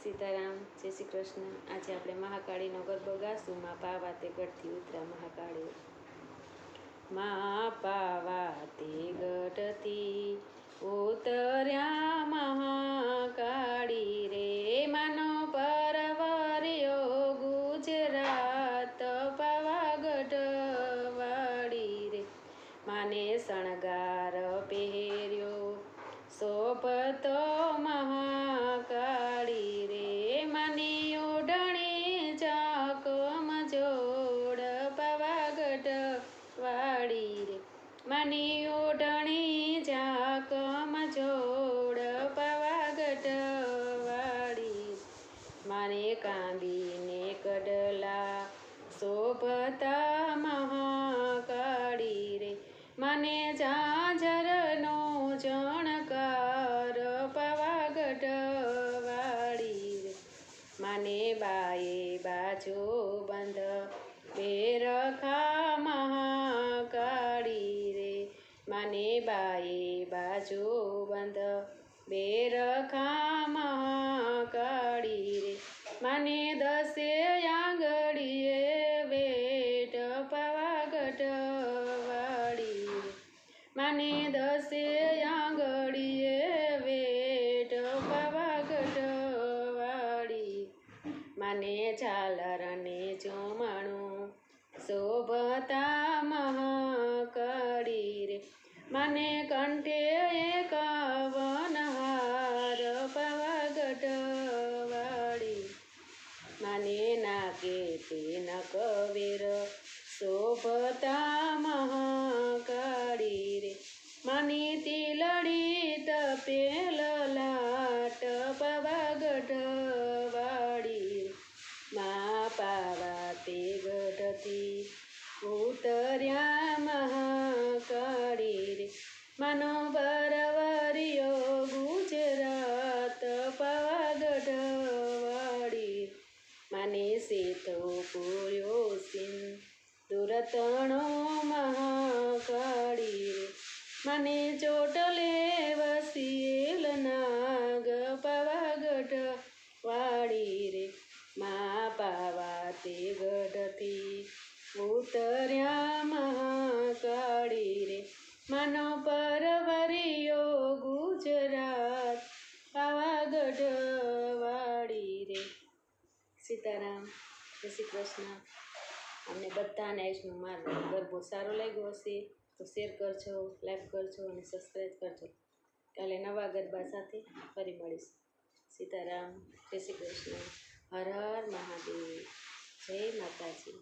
સીતારામ, જય શ્રી કૃષ્ણ। આજે આપણે મહાકાળીનો ગરબો ગાશું। માં પાવાતે ગઢથી ઉતરા મહાકાળી, માં પાવાતે ગઢથી ઉતર્યા મહાકાળી રે, માનો પરવર્યો ગુજરાત પાવાગઢ વાળી રે, માને શણગાર પહેર્યો શોભતો મહાકાળી રે, માની ઓઢણી ઝાકમ જોડ પાવાગઢ વાળી રે, માની ઓઢણી ઝાકમ જોડ પાવાગઢ વાળી, માને કાંદીને કડલા શોભતા મહાકાળી રે, મને ઝાંઝરનો જણકાર પાવાગઢ વાળી રે, માને બાએ બાજુ બંધ બેરખા મહાકાળી રે, માને બાએ બાજુ બંધ બેરખા મહાકાળી રે, માને દસે આંગળીએ વેટ પાવાગઢ વાળી રે, માને દસે આંગળીએ વેટ પાવાગઢ વાળી, માને ઝાલરને ઝુમણું શોભતા મહાકાળી રે, માને કંઠે 51 હાર પાવાગઢ વાળી, માને નાકે તે નકવેર શોભતા મહાકાળી રે, માની તીલડી તપેલ લાટ પાવાગઢ વાળી રે, માં પાવાતે ગઢથી ઉતર્યા મહાકાળી રે, માનો પરવર્યો ગુજરાત પાવાગઢ વાળી, માને સેતો પૂર્યો સિંદુરતણો મહાકાળી રે, મને ચોટલે વસીલ નાગ પાવાગઢ વાળી રે, માં પાવાતે ગઢથી ઉતર્યા મહાકાળી રે, માનો પરવર્યો ગુજરાત પાવાગઢ વાળી રે। સીતારામ, જય શ્રી કૃષ્ણ। અમને બધાને આજનો મારો ગરબો સારો લાગ્યો હશે તો શેર કરજો, લાઈક કરજો અને સબસ્ક્રાઈબ કરજો। કાલે નવા ગરબા સાથે ફરી મળીશું। સીતારામ, જય શ્રી કૃષ્ણ, હર હર મહાદેવ, જય માતાજી।